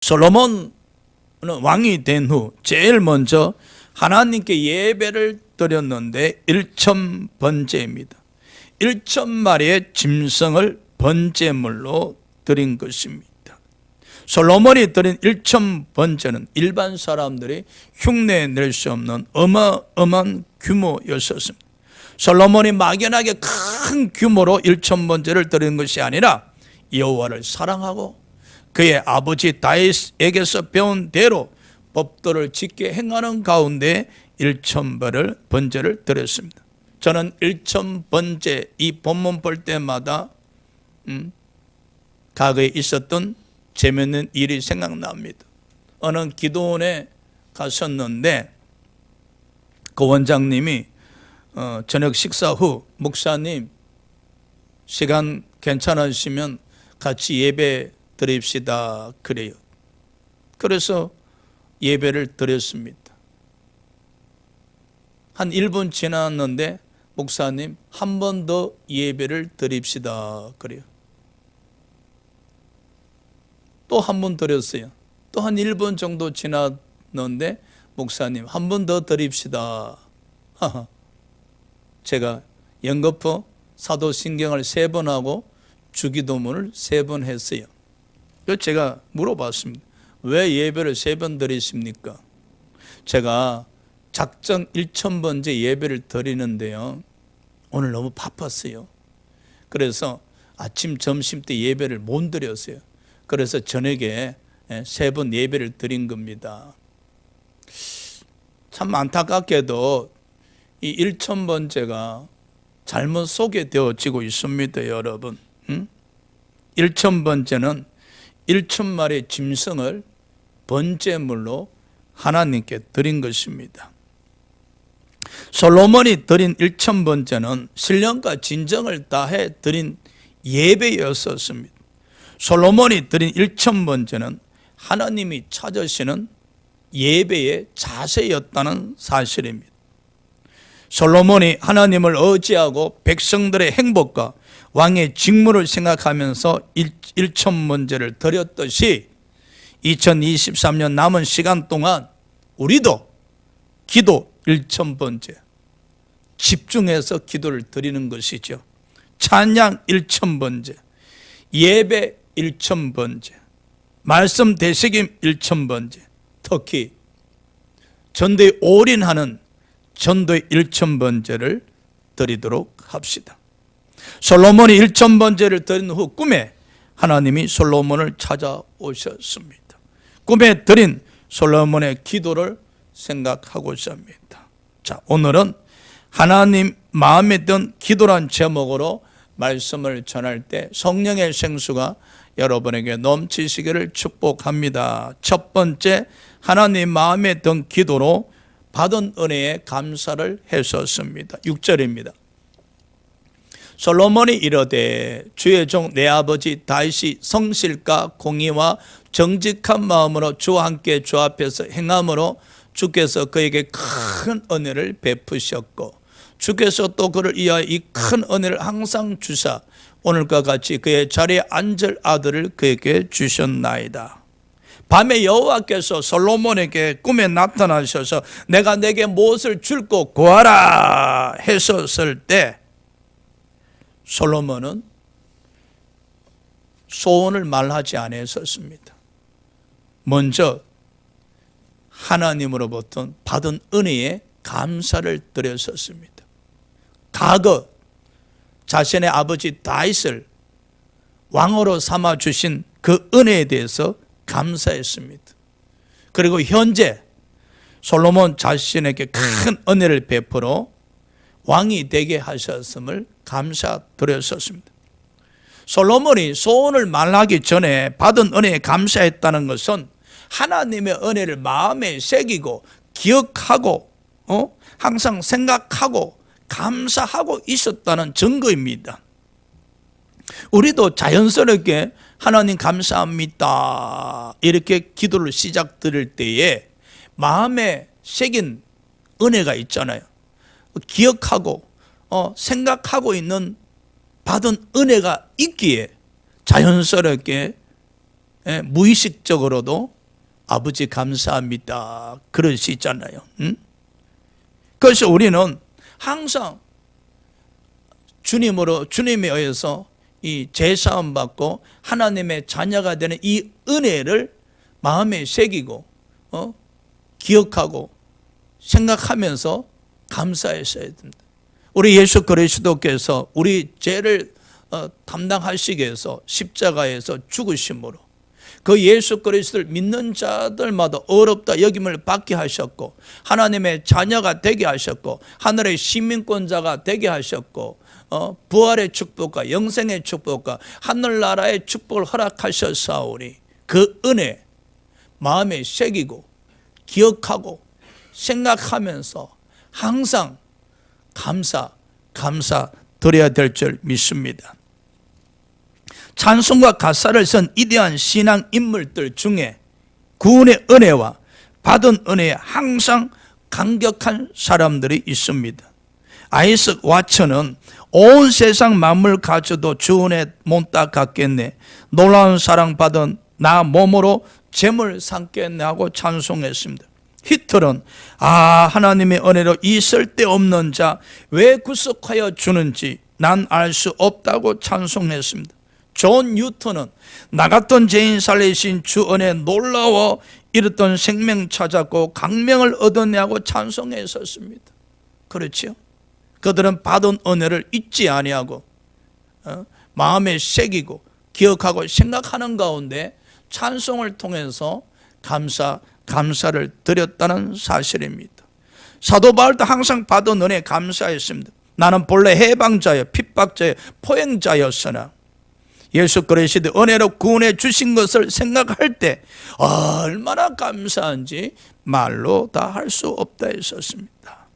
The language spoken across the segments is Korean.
솔로몬은 왕이 된 후 제일 먼저 하나님께 예배를 드렸는데 1,000번제입니다. 1,000마리의 짐승을 번제물로 드린 것입니다. 솔로몬이 드린 1,000번제는 일반 사람들이 흉내낼 수 없는 어마어마한 규모였었습니다. 솔로몬이 막연하게 큰 규모로 1,000번제를 드리는 것이 아니라 여호와를 사랑하고 그의 아버지 다윗에게서 배운 대로 법도를 짓게 행하는 가운데 1,000번제를 드렸습니다. 저는 1,000번제 이 본문 볼 때마다 과거에 있었던 재미있는 일이 생각납니다. 어느 기도원에 갔었는데 그 원장님이 저녁 식사 후 목사님 시간 괜찮으시면 같이 예배 드립시다 그래요. 그래서 예배를 드렸습니다. 한 1분 지났는데 목사님 한 번 더 예배를 드립시다 그래요. 또 한 번 드렸어요. 또 한 1분 정도 지났는데 목사님 한 번 더 드립시다. 제가 연거푸 사도신경을 3번 하고 주기도문을 3번 했어요. 그래서 제가 물어봤습니다. 왜 예배를 3번 드리십니까? 제가 작정 1,000번째 예배를 드리는데요. 오늘 너무 바빴어요. 그래서 아침 점심 때 예배를 못 드렸어요. 그래서 저녁에 3번 예배를 드린 겁니다. 참 안타깝게도 이 1,000번째가 잘못 소개되어지고 있습니다, 여러분. 1,000번째는 1,000마리의 짐승을 번제물로 하나님께 드린 것입니다. 솔로몬이 드린 1,000번째는 신령과 진정을 다해 드린 예배였었습니다. 솔로몬이 드린 1,000번째는 하나님이 찾으시는 예배의 자세였다는 사실입니다. 솔로몬이 하나님을 의지하고 백성들의 행복과 왕의 직무를 생각하면서 1,000번제를 드렸듯이 2023년 남은 시간 동안 우리도 기도 1,000번제 집중해서 기도를 드리는 것이죠. 찬양 1,000번제, 예배 1,000번제, 말씀 되새김 1,000번제, 특히 전도에 올인하는 전도의 1,000번제를 드리도록 합시다. 솔로몬이 1,000번제를 드린 후 꿈에 하나님이 솔로몬을 찾아오셨습니다. 꿈에 드린 솔로몬의 기도를 생각하고자 합니다. 자, 오늘은 하나님 마음에 든 기도란 제목으로 말씀을 전할 때 성령의 생수가 여러분에게 넘치시기를 축복합니다. 첫 번째, 하나님 마음에 든 기도로 받은 은혜에 감사를 했었습니다. 6절입니다. 솔로몬이 이르되 주의 종 내 아버지 다윗이 성실과 공의와 정직한 마음으로 주와 함께 주 앞에서 행함으로 주께서 그에게 큰 은혜를 베푸셨고 주께서 또 그를 위하여 이 큰 은혜를 항상 주사 오늘과 같이 그의 자리에 앉을 아들을 그에게 주셨나이다. 밤에 여호와께서 솔로몬에게 꿈에 나타나셔서 내가 내게 무엇을 줄고 구하라 했었을 때 솔로몬은 소원을 말하지 않았었습니다. 먼저 하나님으로부터 받은 은혜에 감사를 드렸었습니다. 과거 자신의 아버지 다윗을 왕으로 삼아 주신 그 은혜에 대해서 감사했습니다. 그리고 현재 솔로몬 자신에게 큰 은혜를 베풀어 왕이 되게 하셨음을 감사드렸었습니다. 솔로몬이 소원을 말하기 전에 받은 은혜에 감사했다는 것은 하나님의 은혜를 마음에 새기고 기억하고 항상 생각하고 감사하고 있었다는 증거입니다. 우리도 자연스럽게 하나님 감사합니다 이렇게 기도를 시작드릴 때에 마음에 새긴 은혜가 있잖아요. 기억하고 생각하고 있는 받은 은혜가 있기에 자연스럽게 무의식적으로도 아버지 감사합니다 그럴 수 있잖아요. 그래서 우리는 항상 주님에 의해서 이 제사함 받고 하나님의 자녀가 되는 이 은혜를 마음에 새기고 기억하고 생각하면서 감사했어야 됩니다. 우리 예수 그리스도께서 우리 죄를 담당하시기 위해서 십자가에서 죽으심으로 그 예수 그리스도를 믿는 자들마다 어렵다 여김을 받게 하셨고 하나님의 자녀가 되게 하셨고 하늘의 시민권자가 되게 하셨고 부활의 축복과 영생의 축복과 하늘나라의 축복을 허락하셨사오니 그 은혜 마음에 새기고 기억하고 생각하면서 항상 감사 드려야 될 줄 믿습니다. 찬송과 가사를 쓴 위대한 신앙 인물들 중에 구원의 은혜와 받은 은혜에 항상 감격한 사람들이 있습니다. 아이석 와츠는 온 세상 만물 가져도 주 은혜 못다 갚겠네, 놀라운 사랑 받은 나 몸으로 재물 삼겠네 하고 찬송했습니다. 히틀은 하나님의 은혜로 이 쓸데없는 자 왜 구속하여 주는지 난 알 수 없다고 찬송했습니다. 존 뉴턴은 나 같은 죄인 살리신 주 은혜 놀라워 잃었던 생명 찾았고 강명을 얻었냐고 찬송했었습니다. 그렇죠? 그들은 받은 은혜를 잊지 아니하고 마음에 새기고 기억하고 생각하는 가운데 찬송을 통해서 감사를 드렸다는 사실입니다. 사도 바울도 항상 받은 은혜에 감사했습니다. 나는 본래 해방자여 핍박자여 포행자였으나 예수 그리스도 은혜로 구원해 주신 것을 생각할 때 얼마나 감사한지 말로 다 할 수 없다 했었습니다.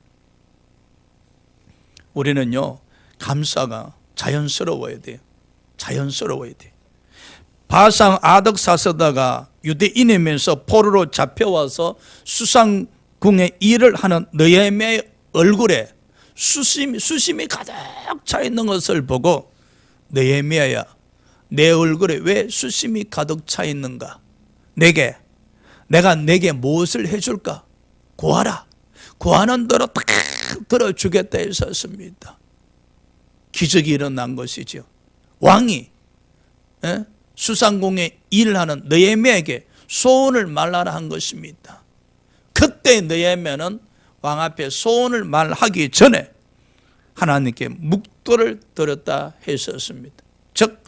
우리는요 감사가 자연스러워야 돼요. 바상 아덕사서다가 유대인이면서 포로로 잡혀와서 수상궁의 일을 하는 느헤미야의 얼굴에 수심이 가득 차 있는 것을 보고 느헤미야야 내 얼굴에 왜 수심이 가득 차 있는가? 내가 내게 무엇을 해줄까? 구하라. 구하는 대로 딱 들어주겠다 했었습니다. 기적이 일어난 것이죠. 왕이 수상궁에 일을 하는 느헤미야에게 소원을 말하라 한 것입니다. 그때 느헤미야는 왕 앞에 소원을 말하기 전에 하나님께 묵도를 드렸다 했었습니다. 즉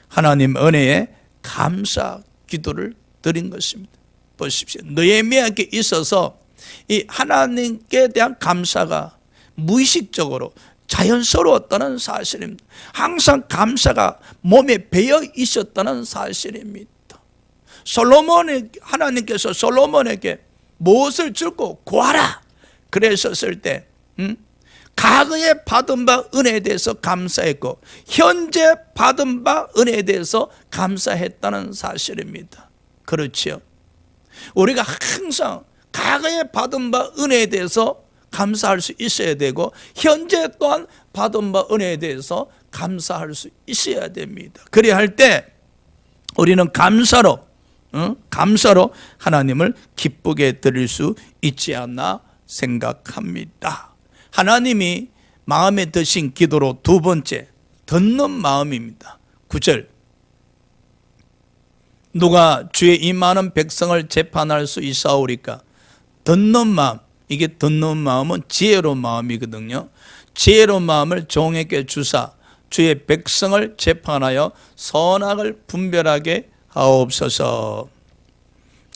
하나님 은혜에 감사 기도를 드린 것입니다. 보십시오. 느헤미야에게 있어서 이 하나님께 대한 감사가 무의식적으로 자연스러웠다는 사실입니다. 항상 감사가 몸에 배어 있었다는 사실입니다. 하나님께서 솔로몬에게 무엇을 주고 구하라 그랬었을 때 과거에 받은 바 은혜에 대해서 감사했고 현재 받은 바 은혜에 대해서 감사했다는 사실입니다. 그렇죠? 우리가 항상 과거에 받은 바 은혜에 대해서 감사할 수 있어야 되고 현재 또한 받은 바 은혜에 대해서 감사할 수 있어야 됩니다. 그래야 할 때 우리는 감사로 하나님을 기쁘게 드릴 수 있지 않나 생각합니다. 하나님이 마음에 드신 기도로 두 번째 듣는 마음입니다. 9절 누가 주의 이 많은 백성을 재판할 수 있사오리까? 듣는 마음, 이게 듣는 마음은 지혜로운 마음이거든요. 지혜로운 마음을 종에게 주사 주의 백성을 재판하여 선악을 분별하게 하옵소서.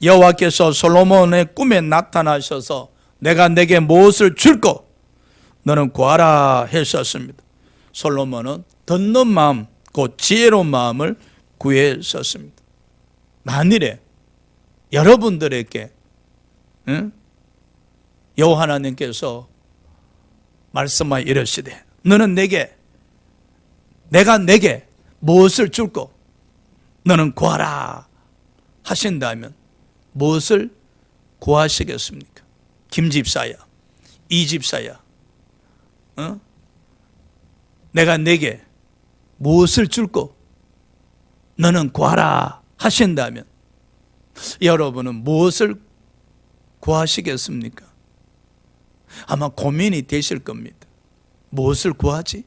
여호와께서 솔로몬의 꿈에 나타나셔서 내가 내게 무엇을 줄고 너는 구하라 했었습니다. 솔로몬은 듣는 마음, 곧 지혜로운 마음을 구했었습니다. 만일에 여러분들에게 여호와 하나님께서 말씀하여 이르시되 너는 내가 내게 무엇을 줄고 너는 구하라 하신다면 무엇을 구하시겠습니까? 김집사야, 이집사야, 내가 내게 무엇을 줄고 너는 구하라 하신다면 여러분은 무엇을 구하시겠습니까? 아마 고민이 되실 겁니다. 무엇을 구하지?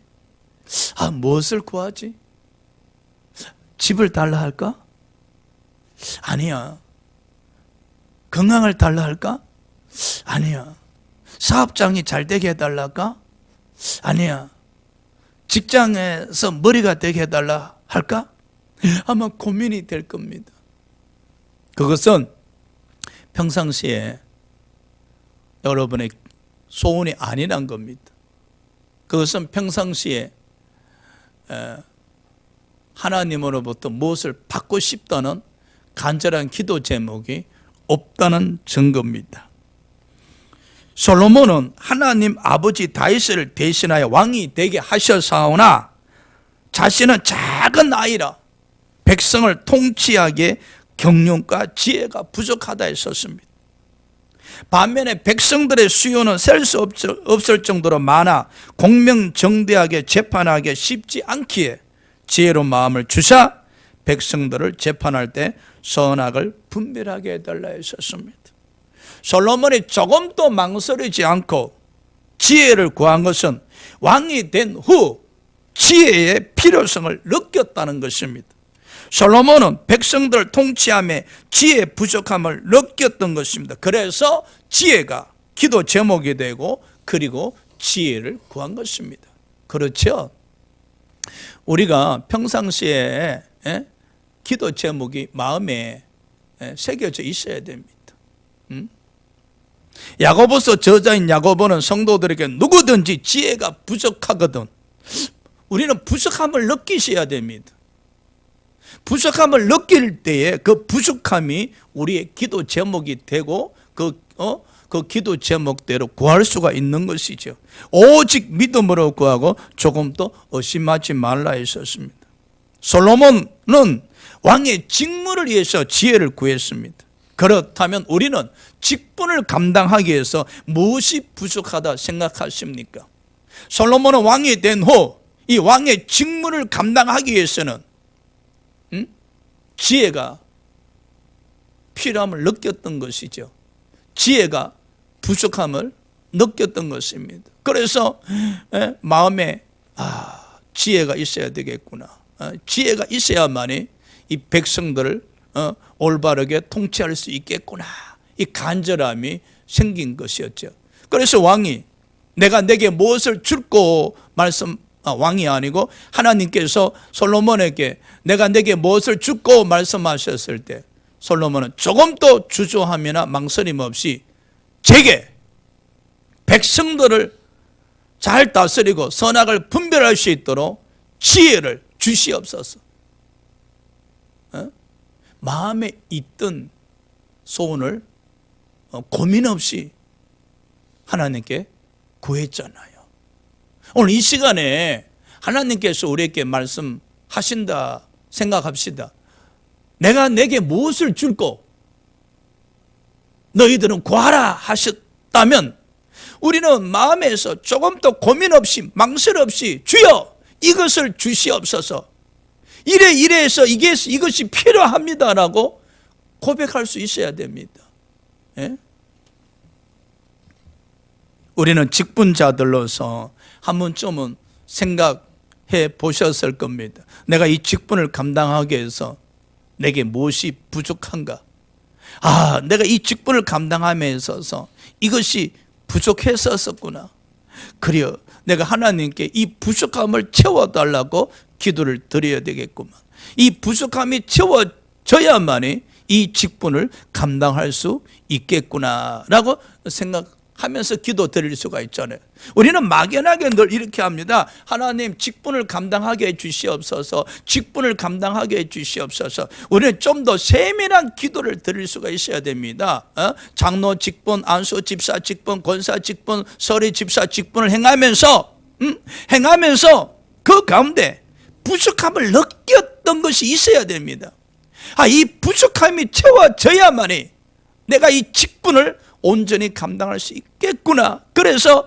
무엇을 구하지? 집을 달라 할까? 아니야. 건강을 달라 할까? 아니야. 사업장이 잘 되게 해달라 할까? 아니야. 직장에서 머리가 되게 해달라 할까? 아마 고민이 될 겁니다. 그것은 평상시에 여러분의 소원이 아니란 겁니다. 그것은 평상시에 하나님으로부터 무엇을 받고 싶다는 간절한 기도 제목이 없다는 증거입니다. 솔로몬은 하나님 아버지 다윗을 대신하여 왕이 되게 하셨사오나 자신은 작은 아이라 백성을 통치하기에 경륜과 지혜가 부족하다 했었습니다. 반면에 백성들의 수요는 셀 수 없을 정도로 많아 공명정대하게 재판하기 쉽지 않기에 지혜로운 마음을 주사 백성들을 재판할 때 선악을 분별하게 해달라 했었습니다. 솔로몬이 조금도 망설이지 않고 지혜를 구한 것은 왕이 된 후 지혜의 필요성을 느꼈다는 것입니다. 솔로몬은 백성들을 통치함에 지혜 부족함을 느꼈던 것입니다. 그래서 지혜가 기도 제목이 되고 그리고 지혜를 구한 것입니다. 그렇죠? 우리가 평상시에 기도 제목이 마음에 새겨져 있어야 됩니다. 야고보서 저자인 야고보는 성도들에게 누구든지 지혜가 부족하거든 우리는 부족함을 느끼셔야 됩니다. 부족함을 느낄 때에 그 부족함이 우리의 기도 제목이 되고 그 기도 제목대로 구할 수가 있는 것이죠. 오직 믿음으로 구하고 조금도 의심하지 말라 했었습니다. 솔로몬은 왕의 직무를 위해서 지혜를 구했습니다. 그렇다면 우리는 직분을 감당하기 위해서 무엇이 부족하다 생각하십니까? 솔로몬은 왕이 된 후 이 왕의 직무를 감당하기 위해서는 지혜가 필요함을 느꼈던 것이죠. 지혜가 부족함을 느꼈던 것입니다. 그래서 마음에 지혜가 있어야 되겠구나. 지혜가 있어야만이 이 백성들을 올바르게 통치할 수 있겠구나. 이 간절함이 생긴 것이었죠. 그래서 왕이 내가 내게 무엇을 줄고 왕이 아니고 하나님께서 솔로몬에게 내가 내게 무엇을 줄고 말씀하셨을 때 솔로몬은 조금도 주저함이나 망설임 없이 제게 백성들을 잘 다스리고 선악을 분별할 수 있도록 지혜를 주시옵소서. 마음에 있던 소원을 고민 없이 하나님께 구했잖아요. 오늘 이 시간에 하나님께서 우리에게 말씀하신다 생각합시다. 내가 내게 무엇을 줄고 너희들은 구하라 하셨다면 우리는 마음에서 조금도 고민 없이 망설 없이 주여 이것을 주시옵소서. 이래서 이것이 필요합니다라고 고백할 수 있어야 됩니다. 예? 우리는 직분자들로서 한 번쯤은 생각해 보셨을 겁니다. 내가 이 직분을 감당하기 위해서 내게 무엇이 부족한가? 내가 이 직분을 감당함에 있어서 이것이 부족했었구나. 그래요. 내가 하나님께 이 부족함을 채워달라고 기도를 드려야 되겠구만. 이 부족함이 채워져야만이 이 직분을 감당할 수 있겠구나라고 생각하면서 기도 드릴 수가 있잖아요. 우리는 막연하게 늘 이렇게 합니다. 하나님 직분을 감당하게 해주시옵소서. 직분을 감당하게 해주시옵소서. 우리는 좀 더 세밀한 기도를 드릴 수가 있어야 됩니다. 장로 직분, 안수 집사 직분, 권사 직분, 서리 집사 직분을 행하면서 그 가운데 부족함을 느꼈던 것이 있어야 됩니다. 이 부족함이 채워져야만이 내가 이 직분을 온전히 감당할 수 있겠구나. 그래서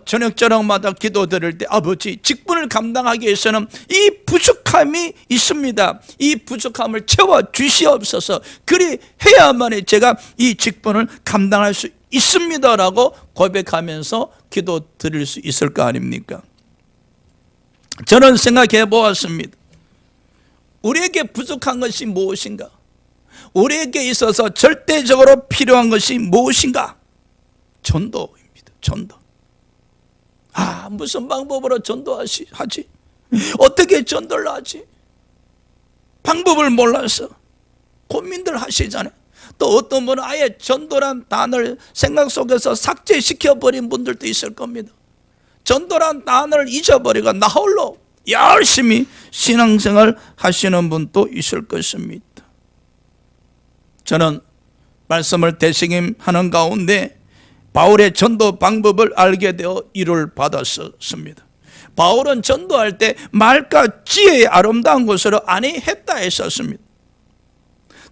저녁 저녁마다 기도드릴 때 아버지 직분을 감당하기 위해서는 이 부족함이 있습니다. 이 부족함을 채워주시옵소서. 그리 해야만이 제가 이 직분을 감당할 수 있습니다라고 고백하면서 기도드릴 수 있을 거 아닙니까? 저는 생각해 보았습니다. 우리에게 부족한 것이 무엇인가? 우리에게 있어서 절대적으로 필요한 것이 무엇인가? 전도입니다. 전도. 무슨 방법으로 전도하지? 어떻게 전도를 하지? 방법을 몰라서 고민들 하시잖아요. 또 어떤 분은 아예 전도란 단어를 생각 속에서 삭제시켜버린 분들도 있을 겁니다. 전도란 단어를 잊어버리고 나 홀로 열심히 신앙생활 하시는 분도 있을 것입니다. 저는 말씀을 되새김하는 가운데 바울의 전도 방법을 알게 되어 이를 받았습니다. 바울은 전도할 때 말과 지혜의 아름다운 것으로 아니했다 했었습니다.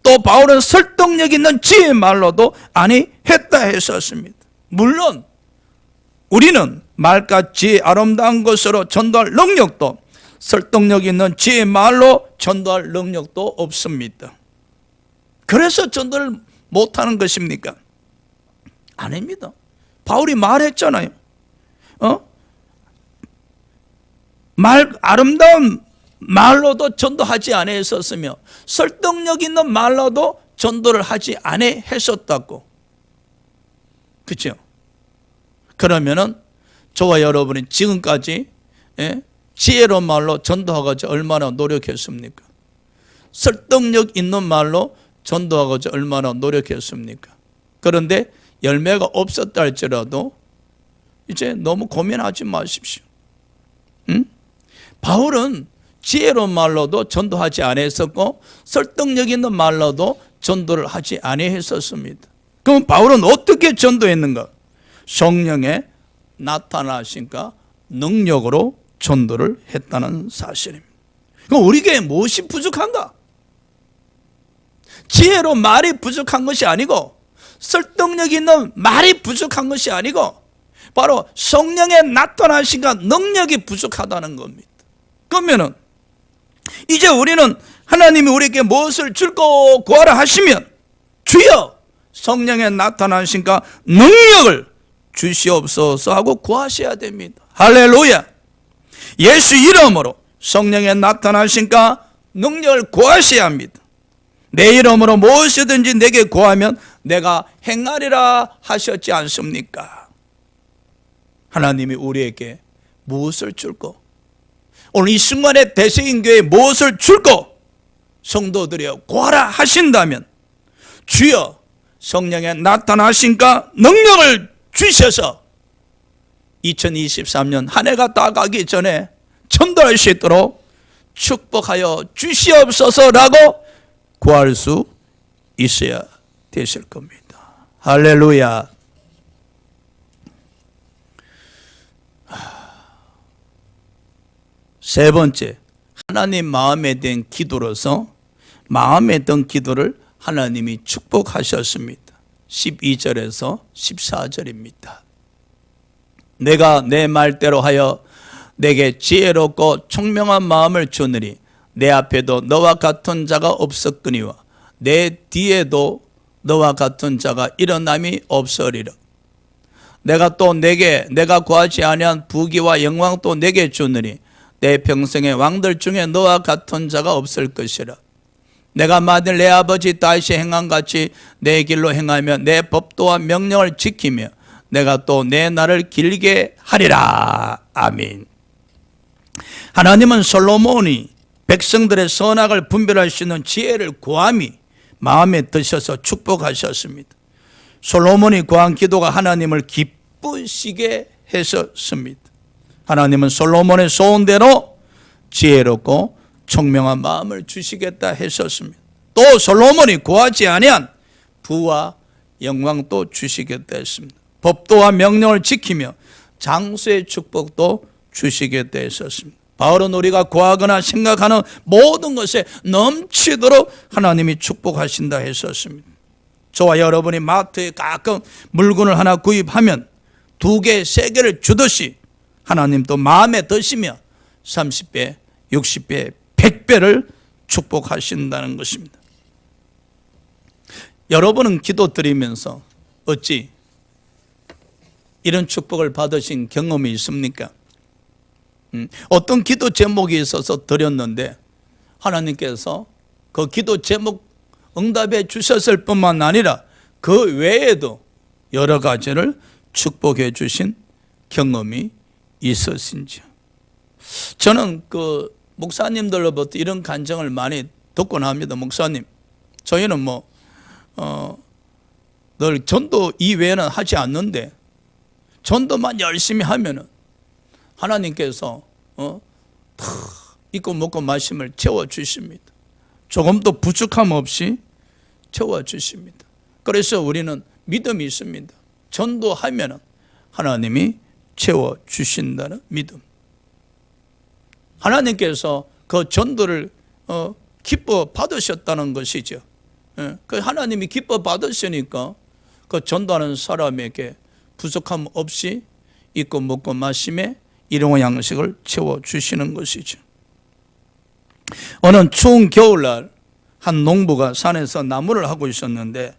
또 바울은 설득력 있는 지혜의 말로도 아니했다 했었습니다. 물론 우리는 말과 지혜의 아름다운 것으로 전도할 능력도, 설득력 있는 지혜의 말로 전도할 능력도 없습니다. 그래서 전도를 못하는 것입니까? 아닙니다. 바울이 말했잖아요. 아름다운 말로도 전도하지 아니했었으며 설득력 있는 말로도 전도를 하지 아니했었다고. 그렇죠? 그러면은 저와 여러분이 지금까지 지혜로운 말로 전도하고자 얼마나 노력했습니까? 설득력 있는 말로 전도하고자 얼마나 노력했습니까? 그런데 열매가 없었다 할지라도 이제 너무 고민하지 마십시오. 바울은 지혜로운 말로도 전도하지 아니했었고 설득력 있는 말로도 전도를 하지 아니했었습니다. 그럼 바울은 어떻게 전도했는가? 성령의 나타나신가 능력으로 전도를 했다는 사실입니다. 그럼 우리에게 무엇이 부족한가? 지혜로 말이 부족한 것이 아니고 설득력 있는 말이 부족한 것이 아니고 바로 성령의 나타나신가 능력이 부족하다는 겁니다. 그러면은 이제 우리는 하나님이 우리에게 무엇을 줄고 구하라 하시면 주여 성령의 나타나신가 능력을 주시옵소서 하고 구하셔야 됩니다. 할렐루야. 예수 이름으로 성령의 나타나신가 능력을 구하셔야 합니다. 내 이름으로 무엇이든지 내게 구하면 내가 행하리라 하셨지 않습니까? 하나님이 우리에게 무엇을 줄고 오늘 이 순간에 대세인교회에 무엇을 줄고 성도들이여 구하라 하신다면 주여 성령의 나타나신가 능력을 주셔서 2023년 한 해가 다 가기 전에 전도할 수 있도록 축복하여 주시옵소서라고 구할 수 있어야 되실 겁니다. 할렐루야. 세 번째, 하나님 마음에 든 기도로서 마음에 든 기도를 하나님이 축복하셨습니다. 12절에서 14절입니다. 내가 내 말대로 하여 내게 지혜롭고 총명한 마음을 주느니 내 앞에도 너와 같은 자가 없었거니와 내 뒤에도 너와 같은 자가 일어남이 없으리라. 내가 또 내가 구하지 아니한 부귀와 영광도 내게 주느니 내 평생의 왕들 중에 너와 같은 자가 없을 것이라. 내가 만일 내 아버지 다윗이 행한 같이 내 길로 행하며 내 법도와 명령을 지키며 내가 또 내 날을 길게 하리라. 아멘. 하나님은 솔로몬이 백성들의 선악을 분별할 수 있는 지혜를 구함이 마음에 드셔서 축복하셨습니다. 솔로몬이 구한 기도가 하나님을 기쁘시게 했었습니다. 하나님은 솔로몬의 소원대로 지혜롭고 총명한 마음을 주시겠다 했었습니다. 또 솔로몬이 구하지 아니한 부와 영광도 주시겠다 했습니다. 법도와 명령을 지키며 장수의 축복도 주시겠다 했었습니다. 바울은 우리가 구하거나 생각하는 모든 것에 넘치도록 하나님이 축복하신다 했었습니다. 저와 여러분이 마트에 가끔 물건을 하나 구입하면 2개, 3개를 주듯이 하나님도 마음에 드시며 30배, 60배, 100배를 축복하신다는 것입니다. 여러분은 기도 드리면서 어찌 이런 축복을 받으신 경험이 있습니까? 어떤 기도 제목이 있어서 드렸는데 하나님께서 그 기도 제목 응답해 주셨을 뿐만 아니라 그 외에도 여러 가지를 축복해 주신 경험이 있으신지요? 저는 그 목사님들로부터 이런 간증을 많이 듣곤 합니다. 목사님, 저희는 늘 전도 이외에는 하지 않는데 전도만 열심히 하면은 하나님께서 다 있고 먹고 마심을 채워주십니다. 조금도 부족함 없이 채워주십니다. 그래서 우리는 믿음이 있습니다. 전도하면은 하나님이 채워주신다는 믿음. 하나님께서 그 전도를 기뻐 받으셨다는 것이죠. 그 하나님이 기뻐 받으시니까 그 전도하는 사람에게 부족함 없이 있고 먹고 마심에 일용할 양식을 채워주시는 것이죠. 어느 추운 겨울날 한 농부가 산에서 나무를 하고 있었는데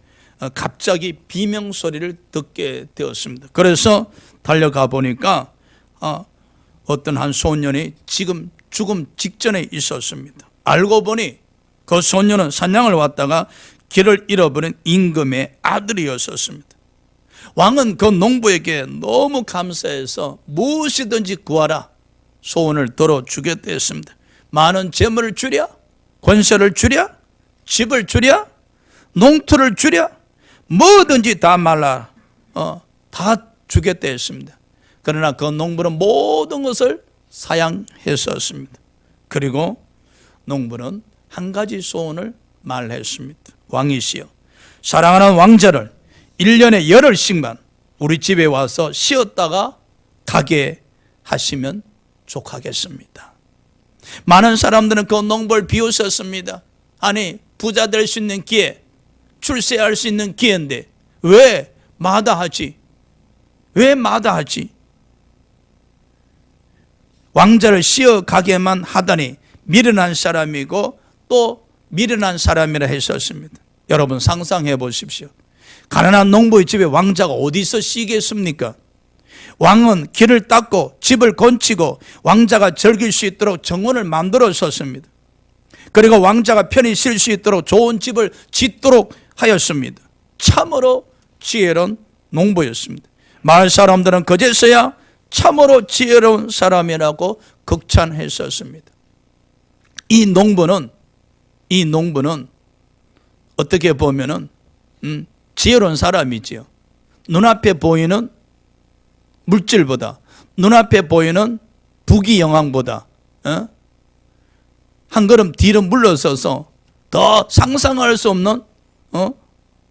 갑자기 비명소리를 듣게 되었습니다. 그래서 달려가 보니까 어떤 한 소년이 지금 죽음 직전에 있었습니다. 알고 보니 그 소년은 사냥을 왔다가 길을 잃어버린 임금의 아들이었습니다. 왕은 그 농부에게 너무 감사해서 무엇이든지 구하라 소원을 들어주겠다 했습니다. 많은 재물을 주랴, 권세를 주랴, 집을 주랴, 농토를 주랴, 뭐든지 다 말라 다 주겠다 했습니다. 그러나 그 농부는 모든 것을 사양했었습니다. 그리고 농부는 한 가지 소원을 말했습니다. 왕이시여, 사랑하는 왕자를 1년에 열흘씩만 우리 집에 와서 쉬었다가 가게 하시면 좋겠습니다. 많은 사람들은 그 농부를 비웃었습니다. 아니, 부자 될 수 있는 기회, 출세할 수 있는 기회인데 왜 마다하지? 왜 마다하지? 왕자를 쉬어가게만 하다니 미련한 사람이고 또 미련한 사람이라 했었습니다. 여러분 상상해 보십시오. 가난한 농부의 집에 왕자가 어디서 쉬겠습니까? 왕은 길을 닦고 집을 건치고 왕자가 즐길 수 있도록 정원을 만들었었습니다. 그리고 왕자가 편히 쉴 수 있도록 좋은 집을 짓도록 하였습니다. 참으로 지혜로운 농부였습니다. 마을 사람들은 그제서야 참으로 지혜로운 사람이라고 극찬했었습니다. 이 농부는 어떻게 보면은 지혜로운 사람이지요. 눈앞에 보이는 물질보다, 눈앞에 보이는 부귀영화보다 한 걸음 뒤로 물러서서 더 상상할 수 없는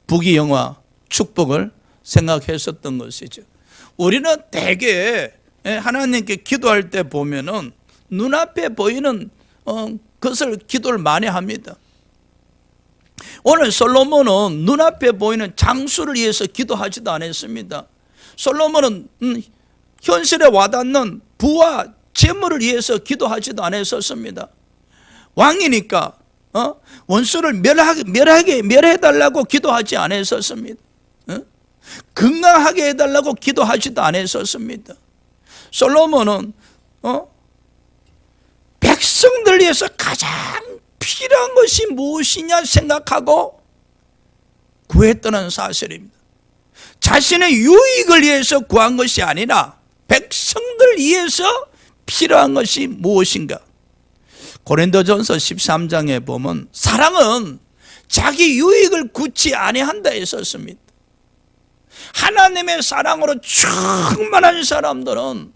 부귀영화, 축복을 생각했었던 것이죠. 우리는 대개 하나님께 기도할 때 보면은 눈앞에 보이는 것을 기도를 많이 합니다. 오늘 솔로몬은 눈앞에 보이는 장수를 위해서 기도하지도 않았습니다. 솔로몬은 현실에 와닿는 부와 재물을 위해서 기도하지도 않았었습니다. 왕이니까 원수를 멸해달라고 기도하지 않았었습니다. 건강하게 해달라고 기도하지도 않았었습니다. 솔로몬은 백성들 위해서 가장 필요한 것이 무엇이냐 생각하고 구했다는 사실입니다. 자신의 유익을 위해서 구한 것이 아니라 백성들 위해서 필요한 것이 무엇인가. 고린도전서 13장에 보면 사랑은 자기 유익을 굳지 아니한다 했었습니다. 하나님의 사랑으로 충만한 사람들은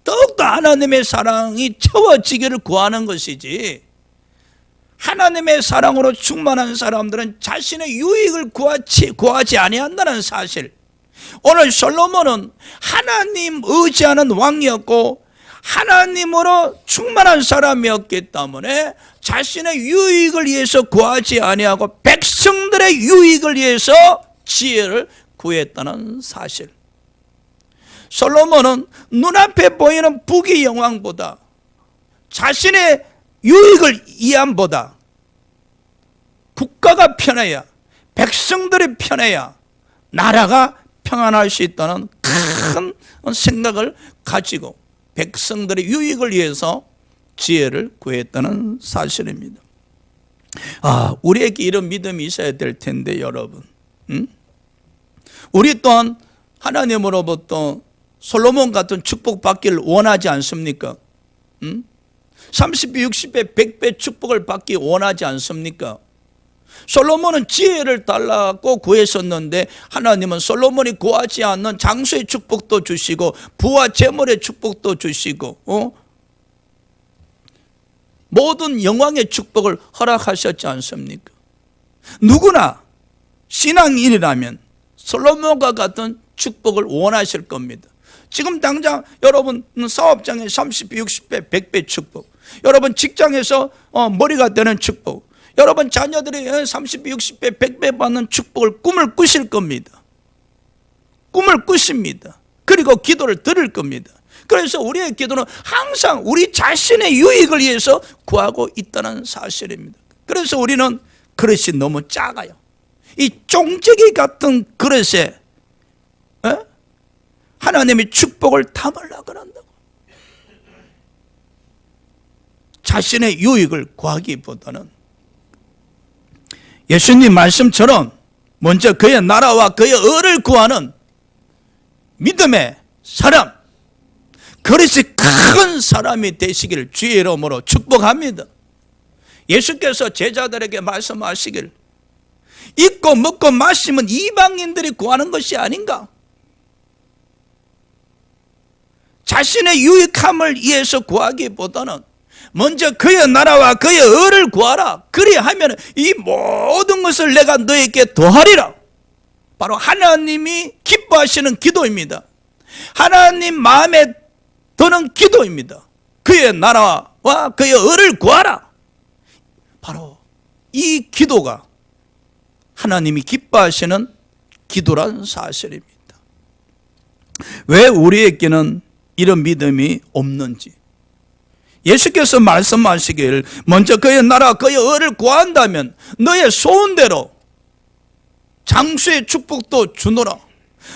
더욱더 하나님의 사랑이 채워지기를 구하는 것이지, 하나님의 사랑으로 충만한 사람들은 자신의 유익을 구하지 아니한다는 사실. 오늘 솔로몬은 하나님 의지하는 왕이었고 하나님으로 충만한 사람이었기 때문에 자신의 유익을 위해서 구하지 아니하고 백성들의 유익을 위해서 지혜를 구했다는 사실. 솔로몬은 눈앞에 보이는 부귀 영광보다 자신의 유익을 위함보다 국가가 편해야, 백성들이 편해야 나라가 평안할 수 있다는 큰 생각을 가지고 백성들의 유익을 위해서 지혜를 구했다는 사실입니다. 우리에게 이런 믿음이 있어야 될 텐데 여러분, 우리 또한 하나님으로부터 솔로몬 같은 축복 받기를 원하지 않습니까? 30배, 60배, 100배 축복을 받기 원하지 않습니까? 솔로몬은 지혜를 달라고 구했었는데 하나님은 솔로몬이 구하지 않는 장수의 축복도 주시고 부와 재물의 축복도 주시고 모든 영광의 축복을 허락하셨지 않습니까? 누구나 신앙인이라면 솔로몬과 같은 축복을 원하실 겁니다. 지금 당장 여러분 사업장에 30배, 60배, 100배 축복, 여러분 직장에서 머리가 되는 축복, 여러분 자녀들이 30배, 60배, 100배 받는 축복을 꿈을 꾸실 겁니다. 꿈을 꾸십니다. 그리고 기도를 드릴 겁니다. 그래서 우리의 기도는 항상 우리 자신의 유익을 위해서 구하고 있다는 사실입니다. 그래서 우리는 그릇이 너무 작아요. 이 종재기 같은 그릇에 하나님의 축복을 담으려고 한다고. 자신의 유익을 구하기보다는 예수님 말씀처럼 먼저 그의 나라와 그의 의를 구하는 믿음의 사람, 그릇이 큰 사람이 되시기를 주의 이름으로 축복합니다. 예수께서 제자들에게 말씀하시길, 입고 먹고 마시면 이방인들이 구하는 것이 아닌가? 자신의 유익함을 위해서 구하기보다는 먼저 그의 나라와 그의 의를 구하라. 그리하면 이 모든 것을 내가 너에게 더하리라. 바로 하나님이 기뻐하시는 기도입니다. 하나님 마음에 드는 기도입니다. 그의 나라와 그의 의를 구하라. 바로 이 기도가 하나님이 기뻐하시는 기도란 사실입니다. 왜 우리에게는 이런 믿음이 없는지, 예수께서 말씀하시길 먼저 그의 나라 그의 의를 구한다면 너의 소원대로 장수의 축복도 주노라.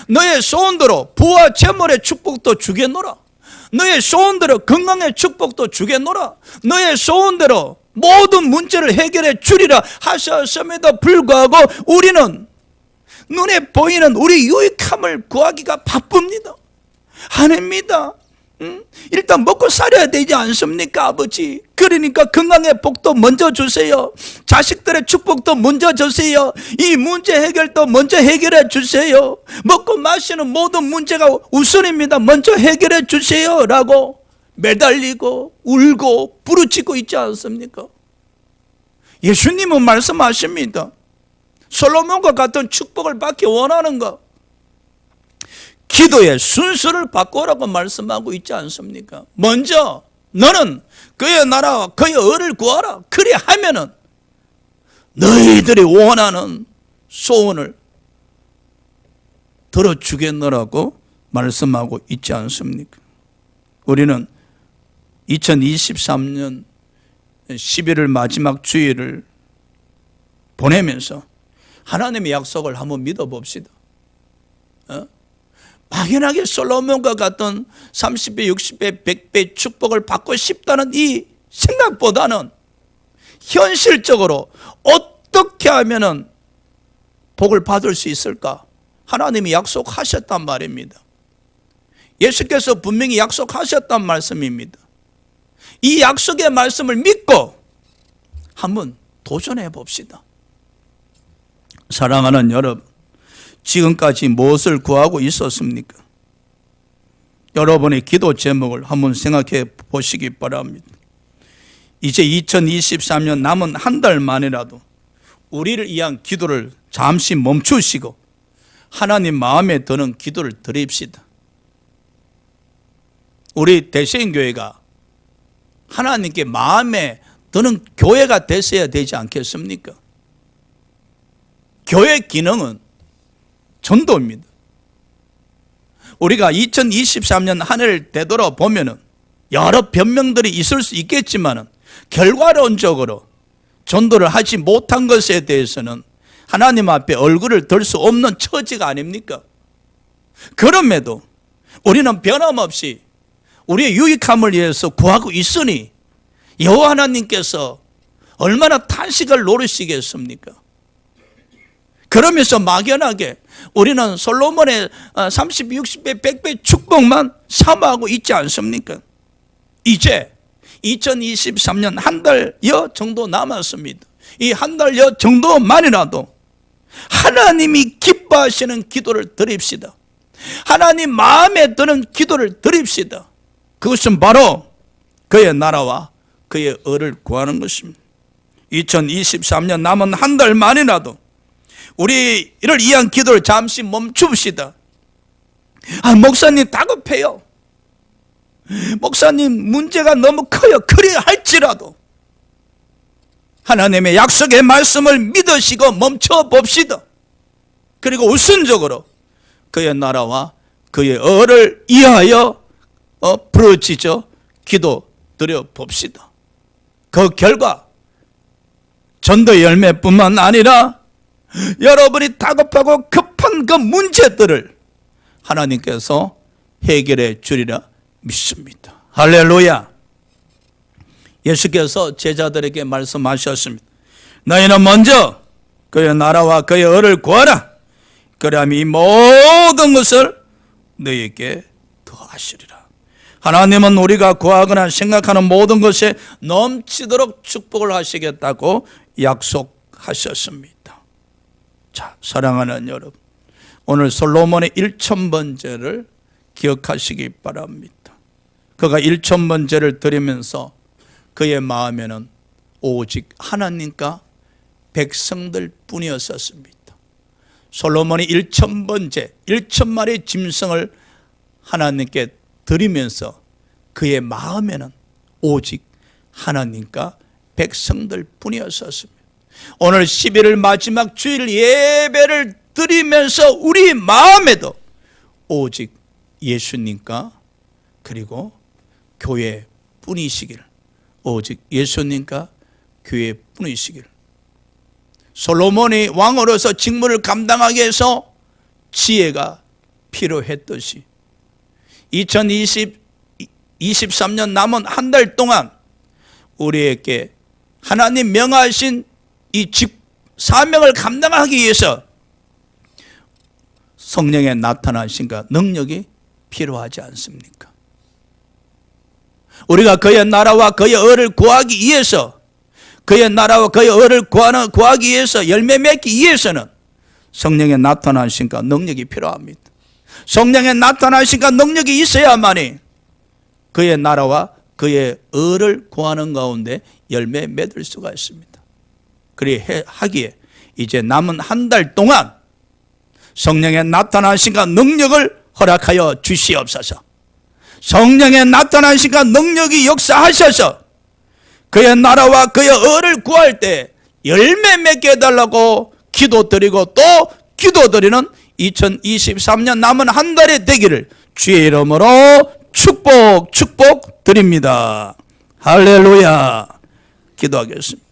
너의 소원대로 부와 재물의 축복도 주겠노라. 너의 소원대로 건강의 축복도 주겠노라. 너의 소원대로 모든 문제를 해결해 주리라 하셨음에도 불구하고 우리는 눈에 보이는 우리 유익함을 구하기가 바쁩니다. 아닙니다. 일단 먹고 살아야 되지 않습니까, 아버지? 그러니까 건강의 복도 먼저 주세요. 자식들의 축복도 먼저 주세요. 이 문제 해결도 먼저 해결해 주세요. 먹고 마시는 모든 문제가 우선입니다. 먼저 해결해 주세요 라고 매달리고 울고 부르짖고 있지 않습니까? 예수님은 말씀하십니다. 솔로몬과 같은 축복을 받기 원하는가? 기도의 순서를 바꾸라고 말씀하고 있지 않습니까? 먼저 너는 그의 나라와 그의 의를 구하라. 그리하면은 너희들이 원하는 소원을 들어주겠노라고 말씀하고 있지 않습니까? 우리는 2023년 11월 마지막 주일을 보내면서 하나님의 약속을 한번 믿어봅시다. 막연하게 솔로몬과 같은 30배, 60배, 100배 축복을 받고 싶다는 이 생각보다는 현실적으로 어떻게 하면 복을 받을 수 있을까? 하나님이 약속하셨단 말입니다. 예수께서 분명히 약속하셨단 말씀입니다. 이 약속의 말씀을 믿고 한번 도전해 봅시다. 사랑하는 여러분, 지금까지 무엇을 구하고 있었습니까? 여러분의 기도 제목을 한번 생각해 보시기 바랍니다. 이제 2023년 남은 한 달 만이라도 우리를 위한 기도를 잠시 멈추시고 하나님 마음에 드는 기도를 드립시다. 우리 대세인교회가 하나님께 마음에 드는 교회가 됐어야 되지 않겠습니까? 교회 기능은 전도입니다. 우리가 2023년 한 해를 되돌아보면은 여러 변명들이 있을 수 있겠지만은 결과론적으로 전도를 하지 못한 것에 대해서는 하나님 앞에 얼굴을 들 수 없는 처지가 아닙니까? 그럼에도 우리는 변함없이 우리의 유익함을 위해서 구하고 있으니 여호와 하나님께서 얼마나 탄식을 노리시겠습니까? 그러면서 막연하게 우리는 솔로몬의 30, 60배, 100배 축복만 사모하고 있지 않습니까? 이제 2023년 한 달여 정도 남았습니다. 이 한 달여 정도만이라도 하나님이 기뻐하시는 기도를 드립시다. 하나님 마음에 드는 기도를 드립시다. 그것은 바로 그의 나라와 그의 의를 구하는 것입니다. 2023년 남은 한 달만이라도 우리를 위한 기도를 잠시 멈춥시다. 목사님 다급해요. 목사님 문제가 너무 커요. 그리 할지라도 하나님의 약속의 말씀을 믿으시고 멈춰봅시다. 그리고 우선적으로 그의 나라와 그의 의를 위하여 부르짖어 기도 드려봅시다. 그 결과 전도 열매뿐만 아니라 여러분이 다급하고 급한 그 문제들을 하나님께서 해결해 주리라 믿습니다. 할렐루야. 예수께서 제자들에게 말씀하셨습니다. 너희는 먼저 그의 나라와 그의 의를 구하라. 그리하면 이 모든 것을 너희에게 더하시리라. 하나님은 우리가 구하거나 생각하는 모든 것에 넘치도록 축복을 하시겠다고 약속하셨습니다. 자, 사랑하는 여러분, 오늘 솔로몬의 1000번제를 기억하시기 바랍니다. 그가 1000번제를 드리면서 그의 마음에는 오직 하나님과 백성들 뿐이었었습니다. 솔로몬이 1000번제, 1000마리의 짐승을 하나님께 드리면서 그의 마음에는 오직 하나님과 백성들 뿐이었었습니다. 오늘 11월 마지막 주일 예배를 드리면서 우리 마음에도 오직 예수님과 그리고 교회 뿐이시기를, 오직 예수님과 교회 뿐이시기를. 솔로몬이 왕으로서 직무를 감당하기 위해서 지혜가 필요했듯이 2023년 남은 한 달 동안 우리에게 하나님 명하신 이 사명을 감당하기 위해서 성령의 나타나신가 능력이 필요하지 않습니까? 우리가 그의 나라와 그의 의를 구하기 위해서, 그의 나라와 그의 의를 구하기 위해서, 열매 맺기 위해서는 성령의 나타나신가 능력이 필요합니다. 성령의 나타나신가 능력이 있어야만이 그의 나라와 그의 의를 구하는 가운데 열매 맺을 수가 있습니다. 그리 하기에 이제 남은 한 달 동안 성령의 나타나신가 능력을 허락하여 주시옵소서. 성령의 나타나신가 능력이 역사하셔서 그의 나라와 그의 의를 구할 때 열매 맺게 해달라고 기도드리고 또 기도드리는 2023년 남은 한 달이 되기를 주의 이름으로 축복드립니다. 할렐루야. 기도하겠습니다.